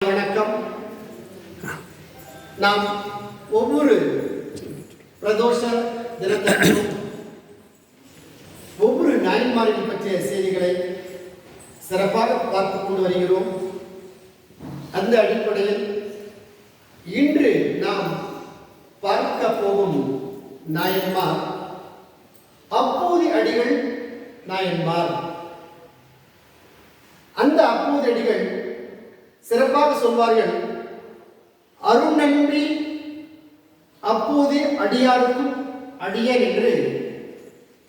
வணக்கம். நாம் ஒவ்வொரு பிரதோஷ தினத்திலும் ஒவ்வொரு நாயன்மார்கள் பற்றிய செய்திகளை சிறப்பாக பார்த்துக் கொண்டு வருகிறோம். அந்த அடிப்படையில் இன்று நாம் பார்க்க போகும் நாயன்மார் அப்போதி அடிகள் நாயன்மார். அந்த அப்போதி அடிகள் சிறப்பாக சொல்வார்கள், அருணன்றி அப்போது அடியாருக்கும் அடியேன் என்று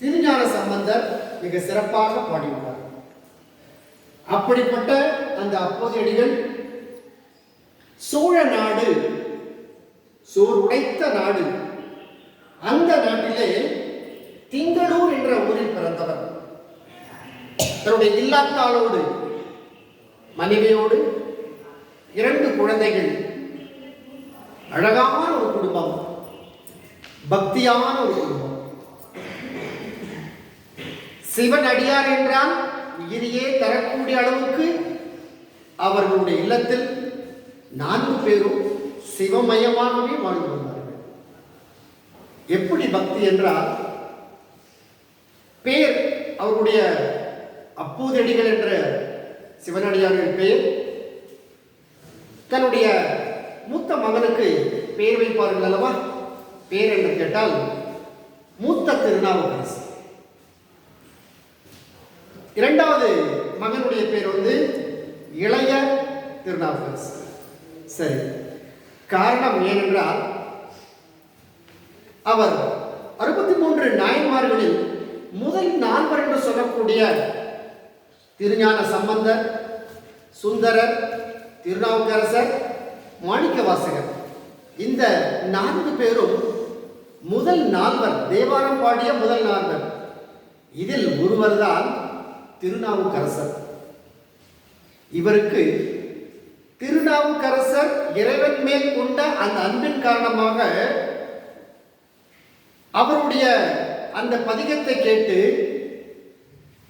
திருஞான சம்பந்தர் மிக சிறப்பாக பாடியுள்ளார். அப்படிப்பட்ட அந்த அப்போது அடிகள் சோழ நாடு, சோர் உடைத்த நாடு, அந்த நாட்டிலே திங்களூர் என்ற ஊரில் பிறந்தவர். தன்னுடைய இல்லத்தாளோடு, மனைவியோடு, 2 குழந்தைகள், அழகான ஒரு குடும்பம், பக்தியான ஒரு குடும்பம். சிவன் அடியார் என்றால் உயிரையே தரக்கூடிய அளவுக்கு அவர்களுடைய இல்லத்தில் 4 பேரும் சிவமயமாகவே வாழ்ந்து வந்தார்கள். எப்படி பக்தி என்றால், பேர் அவருடைய அப்போதடிகள் என்ற சிவனடியார்கள் பெயர். தன்னுடைய மூத்த மகனுக்கு பெயர் வைப்பார்கள் அல்லவா? பெயர் என்று கேட்டால் மூத்த திருநாவுக்கரசு. 2வது மகனுடைய பெயர் இளைய திருநாவுக்கரசு. சரி, காரணம் ஏனென்றால் அவர் 63 நாயன்மார்களில் முதல் 4 என்று சொல்லக்கூடிய திருஞான சம்பந்தர், சுந்தரர், திருநாவுக்கரசர், மாணிக்கவாசகர், இந்த 4 பேரும் முதல் 4, தேவாரம் பாடிய முதல் 4. இதில் ஒருவர்தான் திருநாவுக்கரசர். இவருக்கு திருநாவுக்கரசர் இறைவன் மேல் கொண்ட அந்த அன்பின் காரணமாக அவருடைய அந்த பதிகத்தை கேட்டு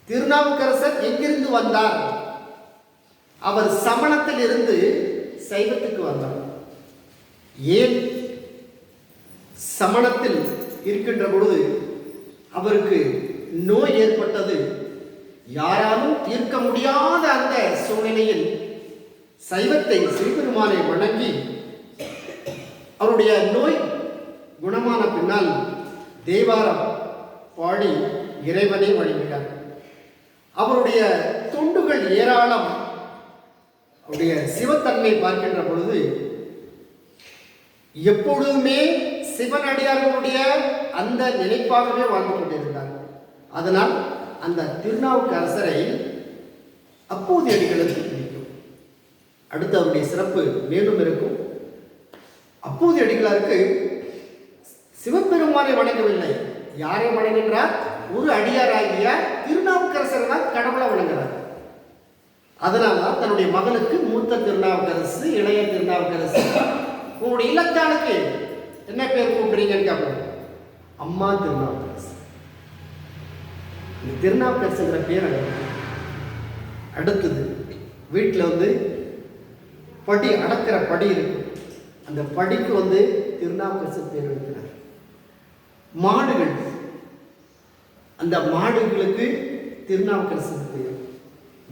திருநாவுக்கரசர் எங்கிருந்து வந்தார்? அவர் சமணத்தில் இருந்து சைவத்துக்கு வந்தார். ஏன் சமணத்தில் இருக்கின்ற பொழுது அவருக்கு நோய் ஏற்பட்டது. யாராலும் தீர்க்க முடியாத அந்த சூழ்நிலையில் சைவத்தை, சிவபெருமானை வணங்கி அவருடைய நோய் குணமான பின்னால் தேவாரம் பாடி இறைவனை வழிபட்டார். அவருடைய தொண்டுகள் ஏராளம். அவருடைய சிவத்தன்மை பார்க்கின்ற பொழுது எப்பொழுதுமே சிவனடியார்களுடைய அந்த நினைப்பாகவே வாழ்ந்து கொண்டிருந்தார். அதனால் அந்த திருநாவுக்கரசரை அப்போது அடிகளுக்கு பிடிக்கும். அடுத்து அவருடைய சிறப்பு மேலும் இருக்கும். அப்போது அடிகளாருக்கு சிவபெருமானை வணங்கவில்லை. யாரை வணங்குகிறார்? ஒரு அடியாராகிய திருநாவுக்கரசர் தான் கடவுளை வணங்குகிறார். அதனால்தான் தன்னுடைய மகனுக்கு மூத்த திருநாவுக்கரசு, இளைய திருநாவுக்கரசு, உங்களுடைய இல்லத்தாளுக்கு என்ன பேர் கூப்பிடுறீங்கன்னு கேட்பாங்க. அம்மா திருநாவுக்கரசு. இந்த திருநாவுக்கரசுங்கிற பேர் அடுத்தது வீட்டில் படி அடக்கிற படி இருக்கு. அந்த படிக்கு திருநாவுக்கரசு பேர் வைக்கிறார். மாடுகள், அந்த மாடுகளுக்கு திருநாவுக்கரசு பெயர்.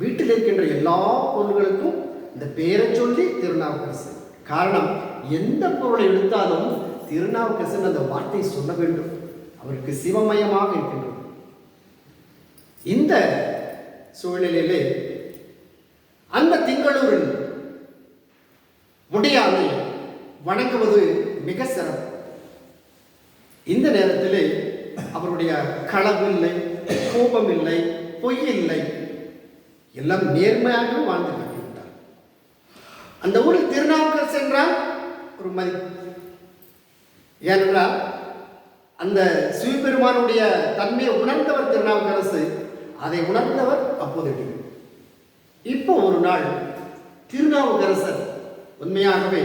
வீட்டில் இருக்கின்ற எல்லா பொருள்களுக்கும் இந்த பெயரை சொல்லி திருநாவுக்கரசு. காரணம், எந்த பொருளை எடுத்தாலும் திருநாவுக்கரசு அந்த வார்த்தை சொல்ல வேண்டும். அவருக்கு சிவமயமாக இருக்கின்றது. இந்த சூழ்நிலையிலே அந்த திங்களூரில் முடியாமை வணங்குவது மிக சிறப்பு. இந்த நேரத்திலே அவருடைய களவு இல்லை, கோபம் இல்லை, பொய் இல்லை, எல்லாம் நேர்மையாக வாழ்ந்து காட்டிவிட்டார். அந்த ஊரில் திருநாவுக்கரசு என்றால் ஒரு மதிப்பு. ஏனென்றால் அந்த சிவபெருமானுடைய தன்மையை உணர்ந்தவர் திருநாவுக்கரசு. அதை உணர்ந்தவர் அப்போது. இப்போ ஒரு நாள் திருநாவுக்கரசர் உண்மையாகவே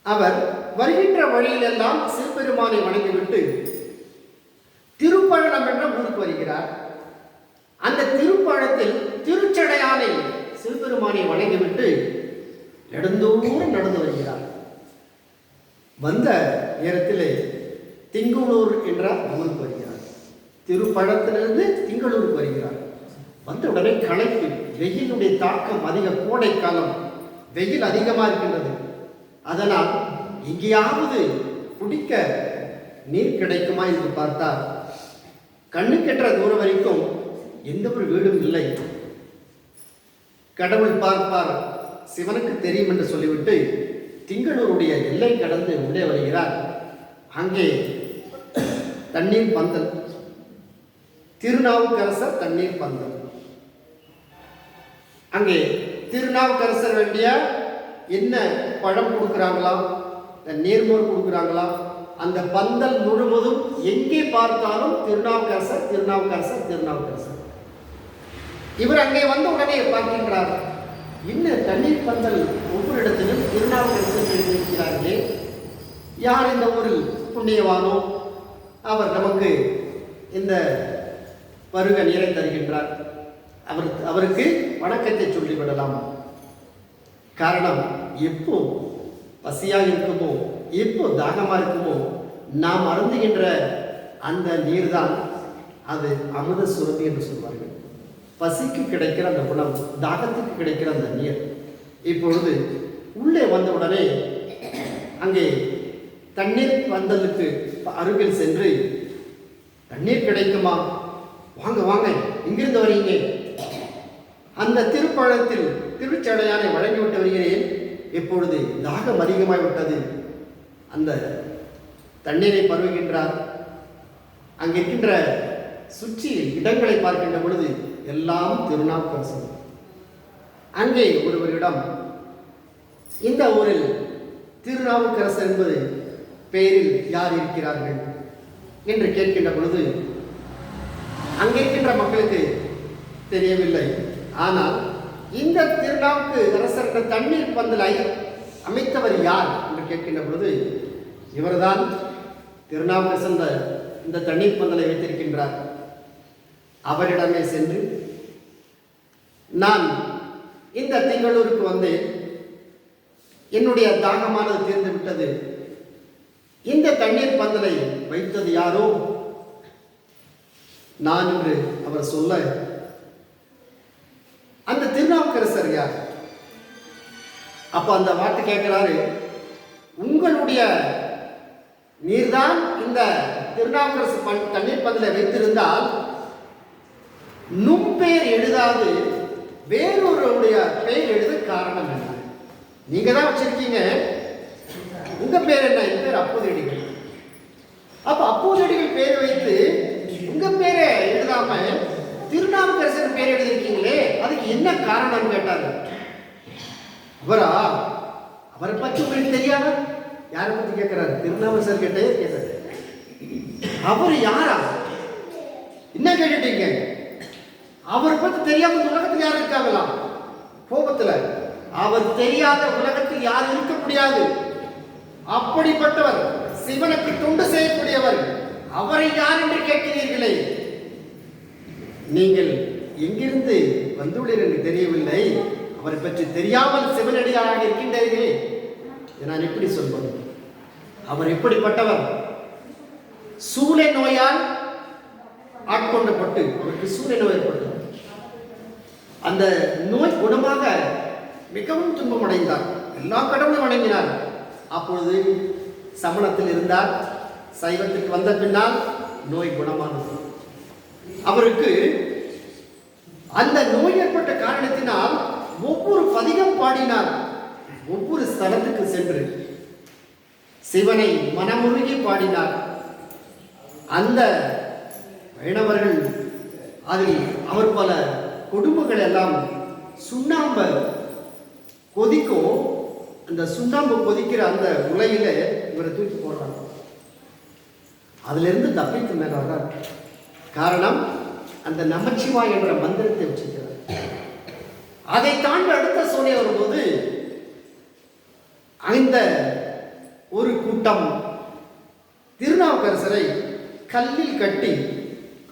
அவர் வருகின்ற வழியிலெல்லாம் சிவபெருமானை வணங்கிவிட்டு திருப்பழனம் என்ற ஊருக்கு வருகிறார். அந்த திருப்பழத்தில் திருச்சடையானை சிவபெருமானை வணங்கிவிட்டு நெடுந்தூரம் நடந்து வருகிறார். வந்த நேரத்திலே திங்களூர் என்ற ஊருக்கு வருகிறார். திருப்பழத்திலிருந்து திங்களூருக்கு வருகிறார். வந்த உடனே களைப்பு, வெயிலுடைய தாக்கம் அதிக, கோடை காலம், வெயில் அதிகமாக இருக்கின்றது. அதனால் எங்கேயாவது குடிக்க நீர் கிடைக்குமா என்று பார்த்தார். கண்ணுக்கெற்ற தூரம் வரைக்கும் எந்த ஒரு வீடும் இல்லை. கடவுள் பார்ப்பார், சிவனுக்கு தெரியும் என்று சொல்லிவிட்டு திங்களூருடைய எல்லை கடந்து உள்ளே வருகிறார். அங்கே தண்ணீர் பந்தல், திருநாவுக்கரசர் தண்ணீர் பந்தல். அங்கே திருநாவுக்கரசர் வேண்டிய என்ன பழம் கொடுக்குறாங்களா, நீர்மோர் கொடுக்குறாங்களா, அந்த பந்தல் முழுவதும் எங்கே பார்த்தாலும் திருநாவுக்கரசர் திருநாவுக்கரசர் திருநாவுக்கரசர். இவர் அங்கே வந்த உடனே பார்க்கின்றார், இன்னும் தண்ணீர் பந்தல் ஒவ்வொரு இடத்திலும் திருநாவுக்கரசர் எழுதியிருக்கிறார்களே, யார் இந்த ஊரில் புண்ணியவானோ அவர் நமக்கு இந்த பருக நீரை தருகின்றார், அவருக்கு வணக்கத்தை சொல்லிவிடலாம். காரணம், எப்போ பசியாக இருக்குமோ, எப்போ தாகமாக இருக்குமோ, நாம் அருந்துகின்ற அந்த நீர் தான் அது அமுத சுரபி என்று சொல்வார்கள். பசிக்கு கிடைக்கிற அந்த உணவு, தாகத்துக்கு கிடைக்கிற அந்த நீர். இப்பொழுது உள்ளே வந்தவுடனே அங்கே தண்ணீர் பந்தலுக்கு அருகில் சென்று, தண்ணீர் கிடைக்குமா, வாங்க வாங்க, இங்கிருந்து வரீங்க, அந்த திருப்பழத்தில் திருச்சடையானை வழங்கிவிட்டு வருகிறேன், இப்பொழுது தாகம் அதிகமாகிவிட்டது. அந்த தண்ணீரை பருவுகின்றார். அங்கே இருக்கின்ற சுற்றி இடங்களை பார்க்கின்ற பொழுது எல்லாம் திருநாவுக்கரசர். அங்கே ஒருவரிடம், இந்த ஊரில் திருநாவுக்கரசர் என்பது பெயரில் யார் இருக்கிறார்கள் என்று கேட்கின்ற பொழுது அங்கே இருக்கின்ற மக்களுக்கு தெரியவில்லை. ஆனால் இந்த திருநாவுக்கரசர் தண்ணீர் பந்தலை அமைத்தவர் யார் என்று கேட்கின்ற பொழுது, இவர்தான் திருநாவுக்கரசர் இந்த தண்ணீர் பந்தலை வைத்திருக்கின்றார். அவரிடமே சென்று, நான் இந்த திங்களூருக்கு வந்தேன், என்னுடைய தாகமானது தீர்ந்து விட்டது, இந்த தண்ணீர் பந்தலை வைத்தது யாரோ நான் என்று அவர் சொல்ல, அந்த திருநாவுக்கரசர் யார்? அப்ப அந்த வார்த்தை கேட்கிறாரு, உங்களுடைய நீர்தான் இந்த திருநாவுக்கரசர் தண்ணீர் பந்தலை வைத்திருந்தால் நும் பெயர் எழுதாது வேறொருடைய பெயர் எழுத காரணம் என்ன? நீங்க தான் வச்சிருக்கீங்க, உங்க பேர் என்ன? என் பேர் அப்போதடிகள். அப்ப அப்போதடிகள் பேர் வைத்து உங்க பேரை எழுதாம திருநாவுக்கரசர் பேர் எழுதிருக்கீங்களே, அதுக்கு என்ன காரணம் கேட்டாரு. அவரை பற்றி உங்களுக்கு தெரியாத? யாரை பத்தி கேட்கிறாரு? திருநாவுக்கரசர் கிட்டே கேட்டாரு. அவர் யாரா? என்ன கேட்டுட்டீங்க? அவரை பத்தி தெரியாம உலகத்தில் யார் இருக்காங்களா? கோபத்துல அவர் தெரியாத உலகத்தில் யார் இருக்க முடியாது. அப்படிப்பட்டவர், சிவனுக்கு தொண்டு செய்யக்கூடியவர், அவரை யார் என்று கேட்கிறீர்களே, நீங்கள் எங்கிருந்து வந்துள்ளீர்கள் என்று தெரியவில்லை, அவரை பற்றி தெரியாமல் சிவனடியாராக இருக்கின்றீர்களே, நான் எப்படி சொல்வது? அவர் எப்படிப்பட்டவர்? சூளை நோயால் ஆட்கொண்டப்பட்டு, அவருக்கு சூளை நோய் ஏற்பட்டது. அந்த நோய் குணமாக மிகவும் துன்பம் அடைந்தார். எல்லா கடவுளும் வணங்கினார். அப்பொழுது சமணத்தில் இருந்தார். சைவத்துக்கு வந்த பின்னால் நோய் குணமானது. அவருக்கு அந்த நோய் ஏற்பட்ட காரணத்தினால் ஒவ்வொரு பதிகம் பாடினார். ஒவ்வொரு ஸ்தலத்துக்கு சென்று சிவனை மனமுருகி பாடினார். அந்த வைணவர்கள் அதில் அவர் பல குடும்பங்கள் எல்லாம் சுண்ணாம்ப கொதிக்கும், அந்த சுண்ணாம்பு கொதிக்கிற அந்த உலையில இவரை தூக்கி போடுறாங்க. அதிலிருந்து தப்பித்து மேல வர்றார். காரணம், அந்த நமச்சிவாய் என்ற மந்திரத்தை வச்சிருக்கிறார். அதை தாண்டி அடுத்த சோழி வரும்போது அந்த ஒரு கூட்டம் திருநாவுக்கரசரை கல்லில் கட்டி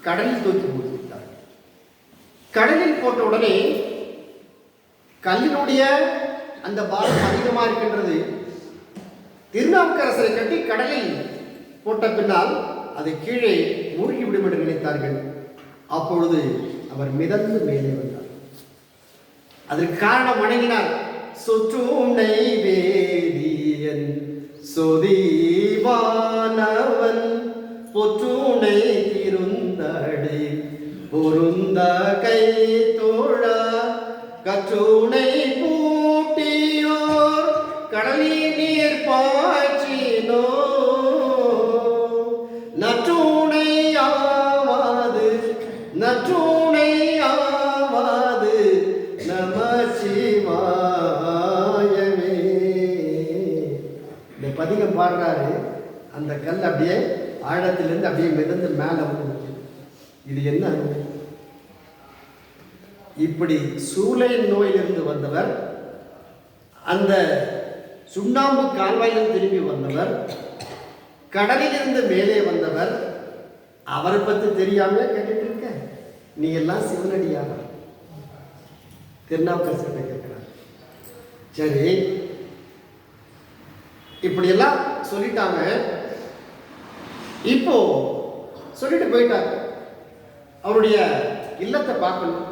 கடலில் தூக்கி போட்டுவிட்டார். கடலில் போட்ட உடனே கல்லினுடைய அந்த பாரம் அதிகமாக இருக்கின்றது. திருநாவுக்கரசரை கட்டி கடலில் போட்ட பின்னால் அது கீழே மூழ்கிவிடும் என்று நினைத்தார்கள். அப்பொழுது அவர் மிதந்து மேலே வந்தார். அதற்கு காரணம் வணங்கினார். சொற்றுணை வேதியன் சொதீவானவன் பொற்றுணை திருந்தடை பொருந்த கை தோழ கற்றுணை பூட்டியோர் கடலில் நீர் பாய்ச்சினோ நற்றுணையாவது நற்றுணையாவது நமசிவாயமே. இந்த பதிகம் பாடுறாரு. அந்த கல் அப்படியே ஆழத்திலிருந்து அப்படியே மிதந்து மேலே வந்து நிற்குது. இது என்ன? இப்படி சூளை நோயிலிருந்து வந்தவர், அந்த சுண்ணாம்பு கால்வாயிலிருந்து திரும்பி வந்தவர், கடலிலிருந்து மேலே வந்தவர், அவரை பற்றி தெரியாம கேட்டுட்டு இருக்க நீ எல்லாம் சிவனடியாரா? திருநாவுக்கரசர் கேட்கிறார். சரி, இப்படியெல்லாம் சொல்லிட்டாங்க. இப்போ சொல்லிட்டு போயிட்டார். அவருடைய இல்லத்தை பார்க்கணும்.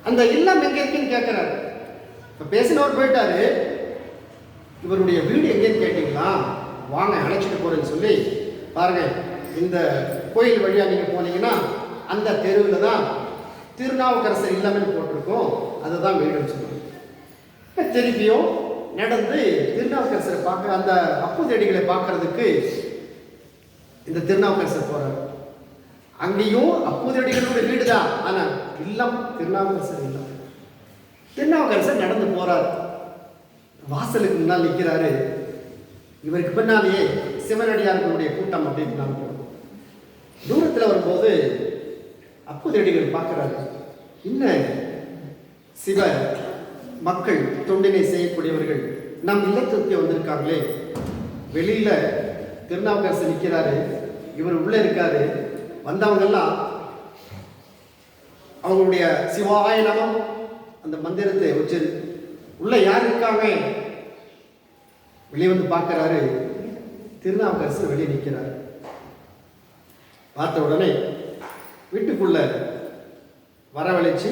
அந்த இல்லம் எங்க இருக்குன்னு கேட்கிறாரு. இப்ப பேசினவர் போயிட்டாரு. இவருடைய வீடு எங்கேன்னு கேட்டீங்களா? வாங்க அழைச்சிட்டு போறேன்னு சொல்லி பாருங்க. இந்த கோயில் வழியா நீங்க போனீங்கன்னா அந்த தெருவில் தான் திருநாவுக்கரசர் இல்லமே போட்டிருக்கோம். அதுதான் வீடுன்னு சொல்லுவாங்க. திருப்பியும் நடந்து திருநாவுக்கரசரை பார்க்க, அந்த அப்பூதடிகளை பார்க்கறதுக்கு இந்த திருநாவுக்கரசர் போறார். அங்கேயும் அப்பூதடிகளுடைய வீடு தான், ஆனா இல்லம் திருநாவுக்கரசர் இல்லம். திருநாவுக்கரசர் நடந்து போறார். வாசலுக்கு முன்னால் நிற்கிறாரு. இவருக்கு பின்னாலேயே சிவனடியார்களுடைய கூட்டம் அப்படின்னு நான் போறோம். தூரத்தில் வரும்போது அப்பூதடிகள் பார்க்கிறாரு. இன்னும் சிவ மக்கள் தொண்டினை செய்யக்கூடியவர்கள் நம் இல்லத்திற்கு வந்திருக்காங்களே. வெளியில திருநாவுக்கரசர் நிற்கிறாரு, இவர் உள்ள இருக்காரு. வந்தவங்கெல்லாம் அவங்களுடைய சிவாய நமம் அந்த மந்திரத்தை வச்சு உள்ள யார் இருக்காங்க வெளியே வந்து பார்க்கிறாரு. திருநாவுக்கரசர் வெளியே நிற்கிறார். பார்த்த உடனே வீட்டுக்குள்ள வரவழைச்சு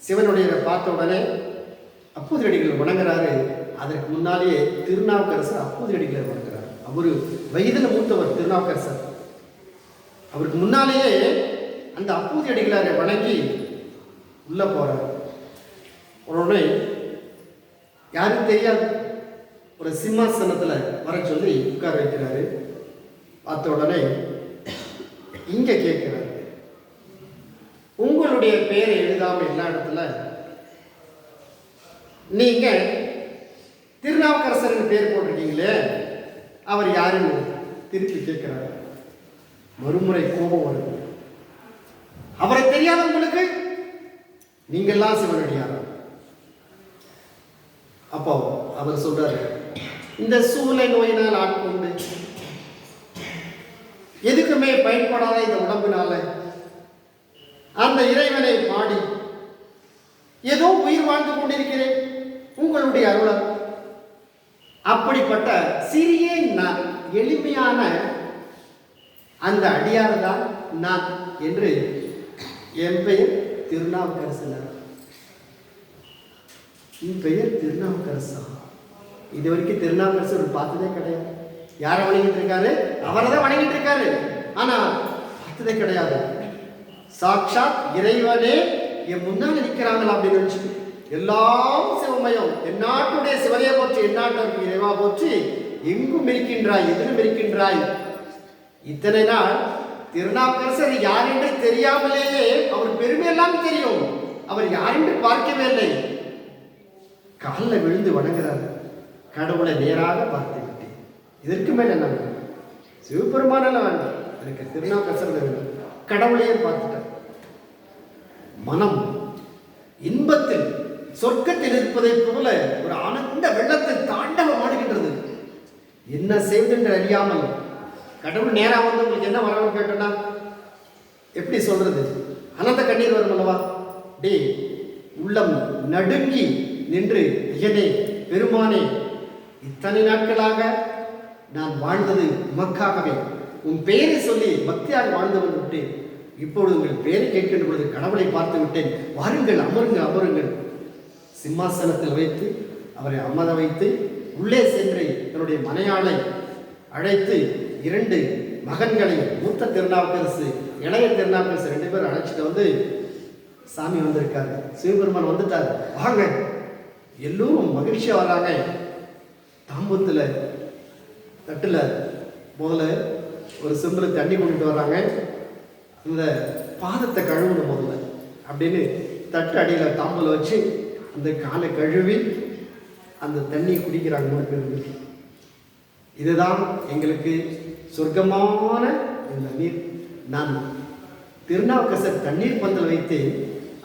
சிவனுடைய பார்த்த உடனே அப்பூதியடிகளை வணங்குறாரு. அதற்கு முன்னாலேயே திருநாவுக்கரசர் அப்பூதியடிகளை வணங்குறார். அவரு வயதில் மூத்தவர் திருநாவுக்கரசர். அவருக்கு முன்னாலேயே அந்த அப்பூதியடிகளை வணங்கி உள்ள போறார். உடனே யாரும் தெரியாது ஒரு சிம்மாசனத்துல வர சொல்லி உட்கார வைக்கிறாரு. பார்த்த உடனே இங்க கேட்கிறாரு, உங்களுடைய பேரை எழுதாம எல்லா இடத்துல நீங்க திருநாவுக்கரசர் பேர் போட்டிருக்கீங்களே, அவர் யாருன்னு திருப்பி கேட்கிறார். மறுமுறை கோபம் வருது. அவரை தெரியாத உங்களுக்கு நீங்கெல்லாம் சிவனடியாரா? அப்போ அவர் சொல்றாரு, இந்த சூளை நோயினால் ஆட்கொண்டு எதுக்குமே பயன்படாத இந்த உடம்பினால அந்த இறைவனை பாடி ஏதோ உயிர் வாழ்ந்து கொண்டிருக்கிறேன் உங்களுடைய அருளால். அப்படிப்பட்ட சிறிய நான், எளிமையான அந்த அடியார் தான் நான் என்று என் பெயர் திருநாவுக்கரசர். என் பெயர் திருநாவுக்கரசா. இது வரைக்கும் திருநாவுக்கரசர் பார்த்ததே கிடையாது. யாரை வணங்கிட்டு இருக்காரு? அவரை தான் வணங்கிட்டு இருக்காரு. ஆனா பார்த்ததே கிடையாது. சாட்சாத் இறைவனே என் முன்னால நிற்கிறாங்களா அப்படின்னு நினைச்சு எல்லாம் சிவமயம், எந்நாட்டுடைய சிவனையை போற்றி, எந்நாட்டிற்கு இறைவா போற்றி, எங்கும் இருக்கின்றாய், எதிலும் இருக்கின்றாய். இத்தனை நாள் திருநாவுக்கரசர் யார் என்று தெரியாமலேயே அவர் பெருமையெல்லாம் தெரியும். அவர் யார் என்று பார்க்கவே இல்லை. காலில் விழுந்து வணங்குறாரு. கடவுளை நேராக பார்த்து விட்டேன். இதற்கு மேல என்ன வேணும்? சிவபெருமானால வேண்டாம், எனக்கு திருநாவுக்கரசர் வேண்டும். கடவுளையே பார்த்துட்டார். மனம் இன்பத்தில் சொர்க்கத்தில் இருப்பதை போல ஒரு ஆனந்த வெள்ளத்தை தாண்டவம் ஆடுகின்றது. என்ன செய்வதென்று அறியாமல் கடவுள் நேரா வந்து உங்களுக்கு என்ன வரணும் கேட்டனா எப்படி சொல்றது? அனந்த கண்ணீர் வரும் அல்லவா? டே உள்ளம் நடுங்கி நின்று, ஐயனே பெருமானே, இத்தனை நாட்களாக நான் வாழ்ந்தது உமக்காகவே, உன் பெயரை சொல்லி பக்தியாக வாழ்ந்து வந்துவிட்டு இப்பொழுது உங்கள் பெயரை கேட்கின்ற பொழுது கடவுளை பார்த்து விட்டேன். வாருங்கள், அமருங்கள், அமருங்கள். சிம்மாசனத்தில் வைத்து அவரை அமர வைத்து உள்ளே சென்று தன்னுடைய மனையாளை அழைத்து 2 மகன்களை, மூத்த திருநாவுக்கரசு, இளைய திருநாவுக்கரசு 2 பேரும் அழைச்சிட்டு வந்து, சாமி வந்திருக்காரு, சிவபெருமான் வந்துட்டார், வாங்க. எல்லோரும் மகிழ்ச்சியா வராங்க. தாம்பூத்தில் தட்டுல முதல்ல ஒரு செம்புல தண்ணி கொண்டுட்டு வர்றாங்க. இந்த பாதத்தை கழுவணும் முதல்ல அப்படின்னு தட்டு அடியில் தாம்பூல வச்சு அந்த காலை கழுவி அந்த தண்ணியை குடிக்கிறாங்க 3 பேருக்கு. இதுதான் எங்களுக்கு சொர்க்கமான இந்த நீர். நான் திருநாவுக்கரசர் தண்ணீர் பந்தல் வைத்து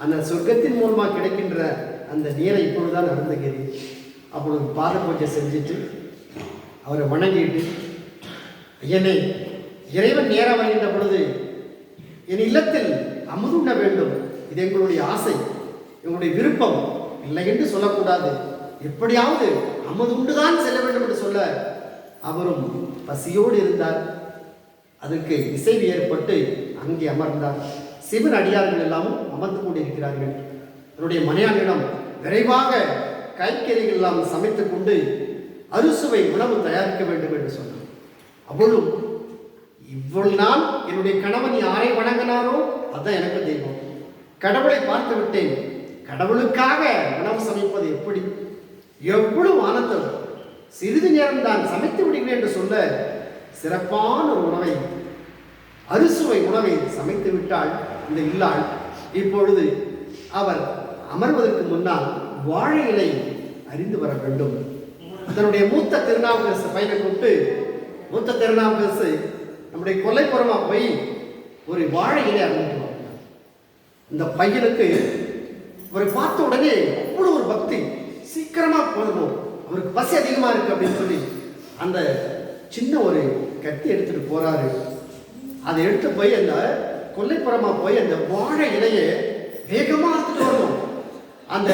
அந்த சொர்க்கத்தின் மூலமாக கிடைக்கின்ற அந்த நீரை இப்பொழுதுதான் அருந்துகிறேன். அப்பொழுது பாத பூஜை செஞ்சுட்டு அவரை வணங்கிட்டு, ஐயனே, இறைவன் நேரம் வருகின்ற பொழுது என் இல்லத்தில் அமுது உண்ண வேண்டும், இது எங்களுடைய ஆசை, எங்களுடைய விருப்பம், இல்லை என்று சொல்லக்கூடாது, எப்படியாவது அமுது உண்டுதான் செல்ல வேண்டும் என்று சொல்ல அவரும் பசியோடு இருந்தார். அதற்கு இசைவு ஏற்பட்டு அங்கே அமர்ந்தார். சிவன் அடியார்கள் எல்லாமும் அமர்ந்து கொண்டிருக்கிறார்கள். என்னுடைய மனையாளிடம் விரைவாக கைக்கறிகள் எல்லாம் சமைத்துக் கொண்டு அறுசுவை உணவு தயாரிக்க வேண்டும் என்று சொன்னார். அவளும், இவ்வளவு நாள் என்னுடைய கணவன் யாரை வணங்கினாரோ அதுதான் எனக்கு தெய்வம், கடவுளை பார்த்து விட்டேன், கடவுளுக்காக உணவு சமைப்பது எப்படி, எவ்வளவு ஆனந்தம், சிறிது நேரம் தான் சமைத்து விடுகிறேன் என்று சொல்ல சிறப்பான ஒரு உணவை, அறுசுவை உணவை சமைத்து விட்டாள் இந்த இல்லாள். இப்பொழுது அவர் அமர்வதற்கு முன்னால் வாழை இலை அறிந்து வர வேண்டும். தன்னுடைய மூத்த திருநாவுக்கரசு பையனை கூப்பிட்டு, மூத்த திருநாவுக்கரசு நம்முடைய கொல்லைப்புறமா போய் ஒரு வாழை இலை அறிந்து வர. இந்த பையனுக்கு அவரை பார்த்த உடனே அவ்வளோ ஒரு பக்தி, சீக்கிரமா போகணும், அவருக்கு பசி அதிகமா இருக்கு அப்படின்னு சொல்லி அந்த சின்ன ஒரு கத்தி எடுத்துட்டு போறாரு. அதை எடுத்து போய் அந்த கொல்லைப்புறமா போய் அந்த வாழை இலையை வேகமா அறுத்துட்டு வரணும். அந்த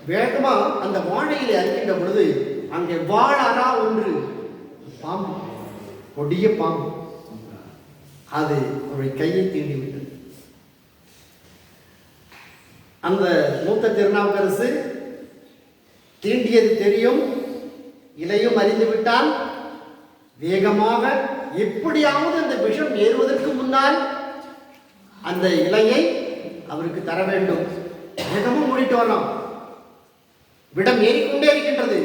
வேகமா அந்த வாழை இலை அறுக்கின்ற பொழுது அங்கே வாழறா ஒன்று பாம்பு, கொடிய பாம்பு, அது அவருடைய கையை தீண்டி விட்டது. அந்த மூத்த திருநாவுக்கரசு தீண்டியது தெரியும், இலையும் அறிந்து விட்டால் வேகமாக எப்படியாவது அந்த விஷம் ஏறுவதற்கு முன்னால் அந்த இலையை அவருக்கு தர வேண்டும். வேகமும் மூடிட்டு வரலாம். விடம் ஏறிக்கொண்டே இருக்கின்றது.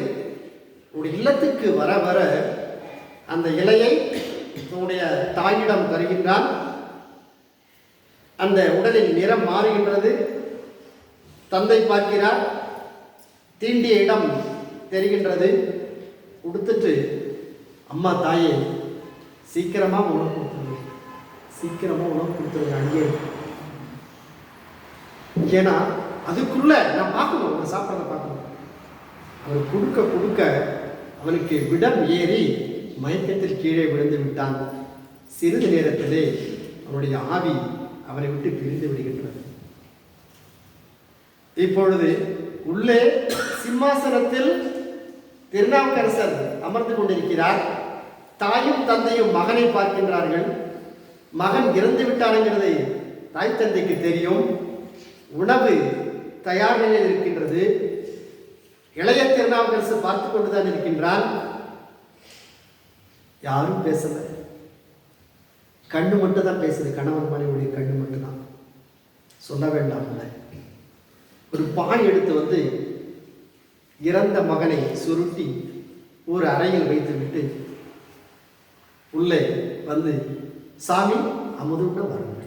உன்னுடைய இல்லத்துக்கு வர வர அந்த இலையை உன்னுடைய தாயிடம் தருகின்றான். அந்த உடலின் நிறம் மாறுகின்றது. தந்தை பார்க்கிறார், தீண்டிய இடம் தெரிகின்றது. கொடுத்துட்டு, அம்மா தாயே, சீக்கிரமா உணவு கொடுத்துருங்க, சீக்கிரமா உணவு கொடுத்துருங்க அங்கே, ஏன்னா அதுக்குள்ள நான் பார்க்கணும், அவனை சாப்பிட்றத பார்க்கணும். அவர் கொடுக்க கொடுக்க அவனுக்கு விடம் ஏறி மயக்கத்தில் கீழே விழுந்து விட்டான். சிறிது நேரத்திலே அவனுடைய ஆவி அவனை விட்டு பிரிந்து விடுகின்றது. இப்பொழுது உள்ளே சிம்மாசனத்தில் திருநாவுக்கரசர் அமர்ந்து கொண்டிருக்கிறார். தாயும் தந்தையும் மகனை பார்க்கின்றார்கள். மகன் இறந்து விட்டான்ங்கிறது தாய் தந்தைக்கு தெரியும். உணவு தயார் நிலையில் இருக்கின்றது. இளைய திருநாவுக்கரசு பார்த்து கொண்டுதான் இருக்கின்றான். யாரும் பேசல, கண்ணு மட்டும் தான் பேசுது. கணவன் மனைவியுடைய கண்ணு மட்டும்தான். சொல்ல வேண்டாம். ஒரு பாய் எடுத்து வந்து இறந்த மகனை சுருட்டி ஒரு அறையில் வைத்து விட்டு உள்ளே வந்து, சாமி அமுதுண்ட வரணும்.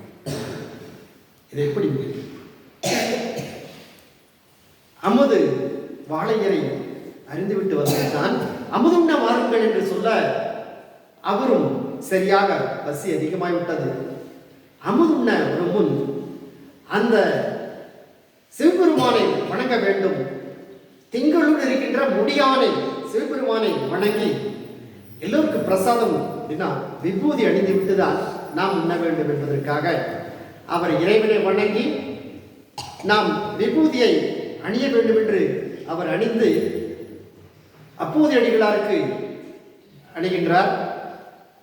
இதை எப்படி அமுது வாழையரை அறிந்துவிட்டு வந்துவிட்டான். அமுதுண்ண வாருங்கள் என்று சொல்ல அவரும் சரியாக பசி அதிகமாகிவிட்டது. அமுதுண்ண ஒரு முன் அந்த சிவபெருமானை வணங்க வேண்டும். திங்களூர் இருக்கின்ற முடியானை சிவபெருமானை வணங்கி எல்லோருக்கும் பிரசாதம் அப்படின்னா விபூதி அணிந்து விட்டுதான் நாம் உண்ண வேண்டும் என்பதற்காக அவர் இறைவனை வணங்கி நாம் விபூதியை அணிய வேண்டும் என்று அவர் அணிந்து அப்போதைய அடிகளாருக்கு அணிகின்றார்.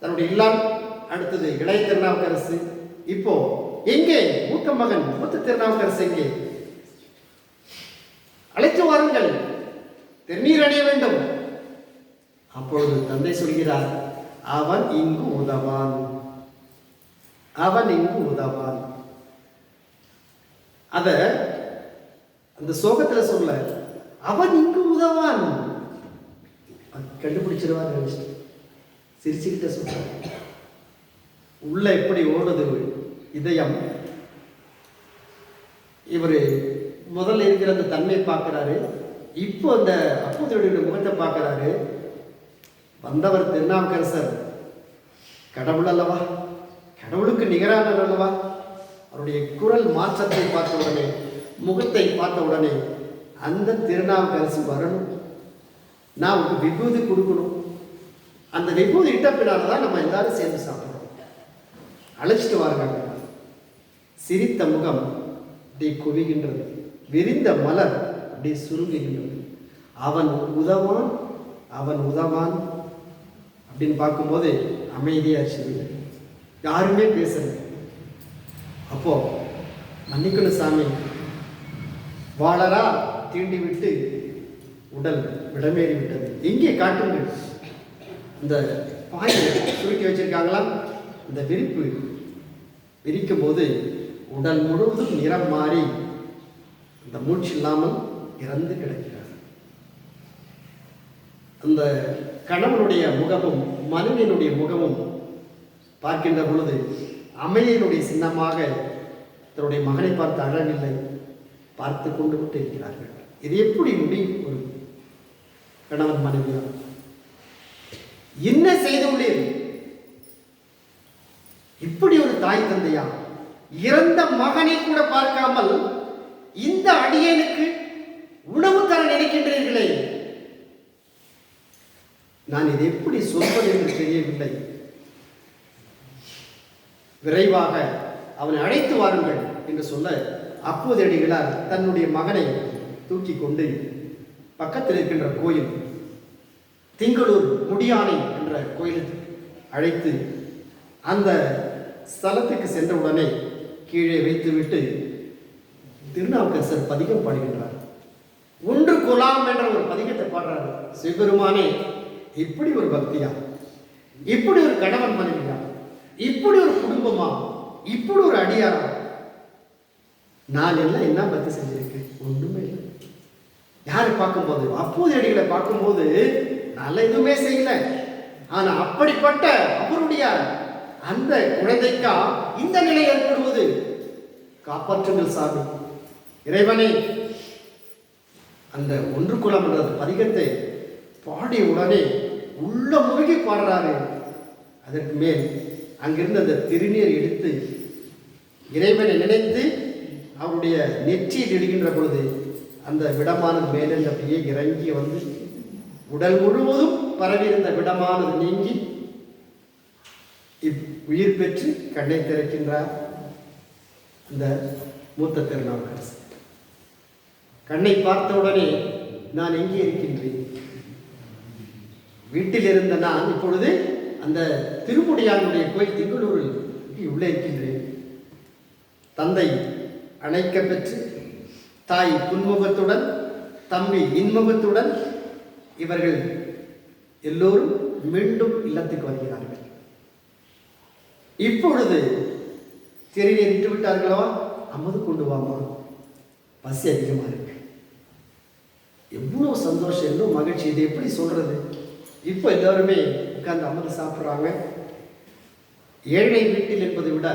தன்னுடைய இல்லான் அடுத்தது இளைய திருநாவுக்கரசு. இப்போ எங்கே மூத்த மகன் மூத்த திருநாவுக்கரசு எங்கே? அழைத்து வாருங்கள், திருநீர் அணிய வேண்டும். அப்பொழுது தந்தை சொல்கிறார், அவன் இங்கு உதவான், அவன் இங்கு உதவான். அத அந்த சோகத்துல சொல்ல, அவன் இங்கு உதவான் கண்டுபிடிச்சிருவார். சிரிச்சுக்கிட்ட சொல்ற, உள்ள எப்படி ஓடுது இதயம். இவரு முதல்ல இருக்கிற அந்த தன்மையை பார்க்கிறாரு, இப்போ அந்த அப்போதைய முகத்தை பார்க்கிறாரு. வந்தவர் திருநாவுக்கரசர் கடவுள் அல்லவா, கடவுளுக்கு நிகரானவர் அல்லவா. அவருடைய குரல் மாற்றத்தை பார்த்த உடனே, முகத்தை பார்த்த உடனே அந்த திருநாவுக்கரசு வரணும், நான் உங்களுக்கு விபூதி கொடுக்கணும். அந்த விபூதி இட்ட பின்னால் தான் நம்ம எல்லாரும் சேர்ந்து சாப்பிடுறோம். அழைச்சிட்டு வாருங்க. சிரித்த முகம் அப்படியே குவிகின்றது, விரிந்த மலர் அப்படியே சுருங்குகின்றது. அவன் உதவான், அவன் உதவான் அப்படின்னு பார்க்கும்போது அமைதியாக சொல்லுங்க, யாருமே பேசல. அப்போ மன்னிக்கணும் சாமி, வாழரா தீண்டி விட்டு உடல் விடமேறி விட்டது. எங்கே காட்டுங்கள், இந்த பாயை சுருக்கி வச்சிருக்காங்களா, இந்த விரிப்பு விரிக்கும் போது உடல் முழுவதும் நிறம் மாறி அந்த மூச்சு இல்லாமல் இறந்து கிடக்கிறார். அந்த கணவனுடைய முகமும் மனைவியினுடைய முகமும் பார்க்கின்ற பொழுது அமைதியினுடைய சின்னமாக தன்னுடைய மகனை பார்த்து அழவில்லை, பார்த்து கொண்டு விட்டு இருக்கிறார்கள். இது எப்படி முடியும்? ஒரு கணவன் மனைவி என்ன செய்துள்ளீர்? இப்படி ஒரு தாய் தந்தையா? இறந்த மகனை கூட பார்க்காமல் இந்த அடியனுக்கு உணவு தர நினைக்கின்றீர்களே, நான் இதை எப்படி சொல்வது என்று தெரியவில்லை. விரைவாக அவனை அழைத்து வாருங்கள் என்று சொல்ல, அப்போது அடிகளார் தன்னுடைய மகனை தூக்கி கொண்டு பக்கத்தில் இருக்கின்ற கோயில், திங்களூர் முடியானை என்ற கோயிலுக்கு அழைத்து அந்த ஸ்தலத்துக்கு சென்றவுடனே கீழே வைத்துவிட்டு திருநாவுக்கரசர் பதிகம் பாடுகின்றார். ஒன்று குலாம் என்ற ஒரு பதிகத்தை பாடுறார். சிவபெருமானே, இப்படி ஒரு பக்தியா, இப்படி ஒரு கணவன் மனைவியா, இப்படி ஒரு குடும்பமா, இப்படி ஒரு அடியாரா, நான் எல்லாம் என்ன பக்தி செஞ்சிருக்கேன்? ஒன்றுமே இல்லை. யாரை பார்க்கும்போது, அப்போது அடிகளை பார்க்கும்போது நல்ல எதுவுமே செய்யல. ஆனா அப்படிப்பட்ட அவருடைய அந்த குழந்தைக்கா இந்த நிலை ஏற்படுவது? காப்பாற்றுங்கள் சாமி, இறைவனே. அந்த ஒன்று குலம் என்ற பதிகத்தை பாடிய உடனே உள்ள முழுகி பாடுறாரு. அதற்கு மேல் அங்கிருந்து அந்த திருநீர் எடுத்து இறைவனை நினைத்து அவருடைய நெற்றியில் இடுகின்ற பொழுது அந்த விடமானது மேலிருந்து அப்படியே இறங்கி வந்து உடல் முழுவதும் பரவியிருந்த விடமானது நீங்கி உயிர் பெற்று கண்ணை திறக்கின்றார் அந்த மூத்த திருநாவுக்கரசு. கண்ணை பார்த்தவுடனே நான் எங்கே இருக்கின்றேன்? வீட்டில் இருந்த நான் இப்பொழுது அந்த திருமுடியானுடைய கோயில் திங்களூரில் உள்ளே இருக்கின்றேன். தந்தை அணைக்க பெற்று, தாய் புன்முகத்துடன், தம்பி இன்முகத்துடன் இவர்கள் எல்லோரும் மீண்டும் இல்லத்துக்கு வருகிறார்கள். இப்பொழுது திருநீர் இட்டு விட்டார்களோ, அம்மது கொண்டு வாமா, பசி அதிகமாக இருக்கு. எவ்வளோ சந்தோஷம், எவ்வளோ மகிழ்ச்சி. இது எப்படி சொல்றது? இப்போ எல்லாருமே உட்கார்ந்து அமர்ந்து சாப்பிட்றாங்க. ஏழை வீட்டில் என்பதை விட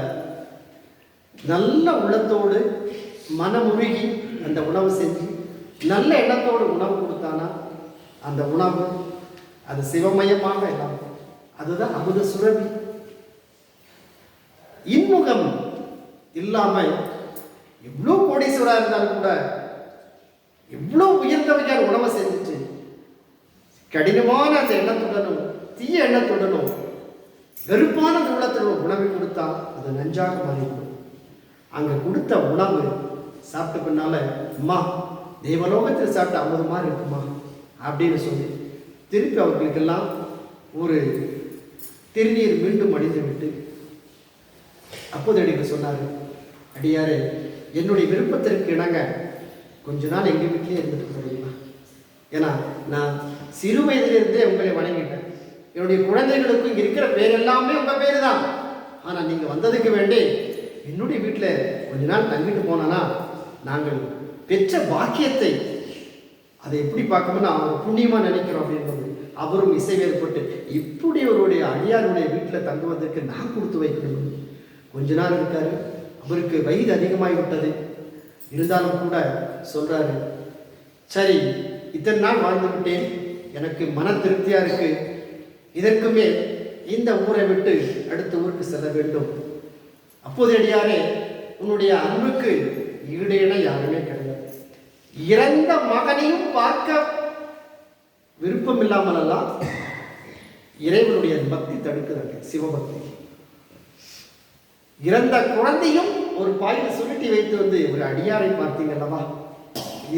நல்ல உள்ளத்தோடு மனமுருகி அந்த உணவு செஞ்சு நல்ல எண்ணத்தோடு உணவு கொடுத்தானா அந்த உணவு அது சிவமயமாக எல்லாம், அதுதான் அமுத சுரபி. இன்முகம் இல்லாம எவ்வளோ கோடீஸ்வரா இருந்தாலும் கூட, எவ்வளோ உயர்ந்தவையார் உணவை செஞ்சுட்டு கடினமான அந்த எண்ணத்துடனும் தீய எண்ணத்துடனும் வெறுப்பான உள்ளத்துடன் உணவை கொடுத்தா அது நஞ்சாக மாறிவிடும். அங்க கொடுத்த உணவு சாப்பிட்ட பின்னால, அம்மா தேவலோகத்தில் சாப்பிட்ட அமுதமாக இருக்குமா அப்படின்னு சொல்லி திருப்பி அவர்களுக்கெல்லாம் ஒரு திருநீர் மீண்டும் அடித்து விட்டு அப்போது அடிகள் சொன்னார், அடியாரே, என்னுடைய விருப்பத்திற்கு இணங்க கொஞ்ச நாள் எங்கள் வீட்டிலே இருந்துட்டு போறீங்களா? ஏன்னா நான் சிறு வயதிலிருந்தே உங்களை வணங்கிட்டேன். என்னுடைய குழந்தைகளுக்கும் இங்கே இருக்கிற பேர் எல்லாமே உங்கள் பேர் தான். ஆனால் நீங்கள் வந்ததுக்கு வேண்டி என்னுடைய வீட்டில் கொஞ்ச நாள் தங்கிட்டு போனா நாங்கள் பெற்ற பாக்கியத்தை அதை எப்படி பார்க்கணும்னா புண்ணியமாக நினைக்கிறோம் அப்படின்றது. அவரும் இசைவேற்பட்டு இப்படி அவருடைய அடியாருடைய வீட்டில் தங்குவதற்கு நான் கொடுத்து வைக்கணும். கொஞ்ச நாள் இருக்காரு. அவருக்கு வயது அதிகமாகி விட்டது. இருந்தாலும் கூட சொல்றாரு, சரி இத்தனை நாள் வாழ்ந்து விட்டேன், எனக்கு மன திருப்தியா இருக்கு, இதற்கு மேல் இந்த ஊரை விட்டு அடுத்த ஊருக்கு செல்ல வேண்டும். அப்போது அடியாரே, உன்னுடைய அன்புக்கு ஈடேன யாருமே கிடையாது. இறந்த மகனையும் பார்க்க விருப்பம் இல்லாமல் எல்லாம் இறைவனுடைய பக்தி தடுக்கிறாங்க. சிவபக்தி. இறந்த குழந்தையும் ஒரு பாயில் சுருட்டி வைத்து வந்து ஒரு அடியாரை பார்த்தீங்க அல்லவா?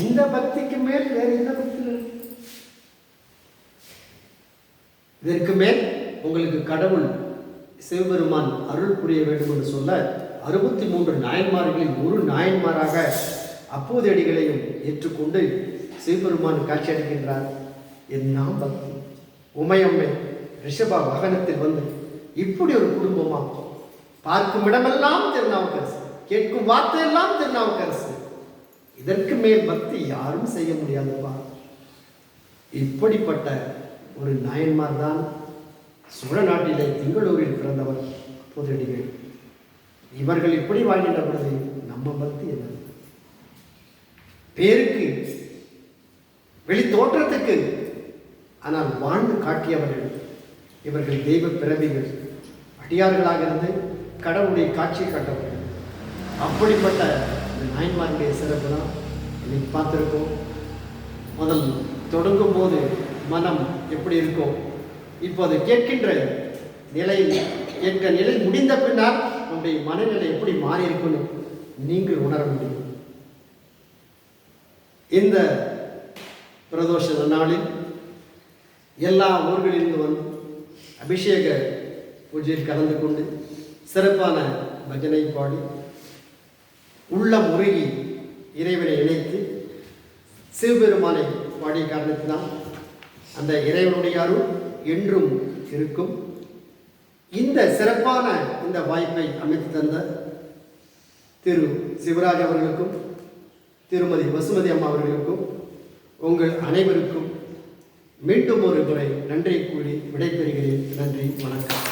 இந்த பக்திக்கு மேல் வேறு என்ன பக்தி? இதற்கு மேல் உங்களுக்கு கடவுள் சிவபெருமான் அருள் புரிய வேண்டும் என்று சொல்ல 63 நாயன்மார்களில் ஒரு நாயன்மாராக அப்போது அடிகளையும் ஏற்றுக்கொண்டு சிவபெருமான் காட்சி அளிக்கின்றார். என்ன பக்தி! உமையம்மை ரிஷப வாகனத்தில் வந்து இப்படி ஒரு குடும்பமா? பார்க்கும் இடமெல்லாம் திருநாவுக்கரசு, கேட்கும் வார்த்தையெல்லாம் திருநாவுக்கரசு. இதற்கு மேல் பக்தி யாரும் செய்ய முடியாதுப்பா. இப்படிப்பட்ட ஒரு நாயன்மார் தான் சோழ நாட்டிலே திங்களூரில் பிறந்தவர் அப்போதடிகள். இவர்கள் இப்படி வாழ்கின்ற பொழுது நம்ம பக்தி என்ன? பேருக்கு, வெளி தோற்றத்துக்கு, ஆனால் வாழ்ந்து காட்டியவர்கள் இவர்கள் தெய்வ பிறவிகள். அடியார்களாக இருந்து கடவுளுடைய காட்சியை காட்டவர்கள். அப்படிப்பட்ட நாயன்மாருடைய சிறப்பு தான் இன்னைக்கு பார்த்துருக்கோம். முதல் தொடங்கும் போது மனம் எப்படி இருக்கும், இப்போது கேட்கின்ற நிலையில் கேட்க நிலை முடிந்த பின்னால் நம்முடைய மனநிலை எப்படி மாறி இருக்குன்னு நீங்கள் உணர முடியும். இந்த பிரதோஷ நாளில் எல்லா ஊர்களிலிருந்து வந்து அபிஷேக பூஜையில் கலந்து கொண்டு சிறப்பான பஜனை பாடி உள்ள முருகி இறைவனை இணைத்து சிவபெருமானை பாடிய காரணத்தினால் அந்த இறைவனுடைய அருள் என்றும் இருக்கும். இந்த சிறப்பான இந்த வாய்ப்பை அமைத்து தந்த திரு சிவராஜ் அவர்களுக்கும் திருமதி வசுமதி அம்மா அவர்களுக்கும் உங்கள் அனைவருக்கும் மீண்டும் ஒரு முறை நன்றி கூறி விடைபெறுகிறேன். நன்றி, வணக்கம்.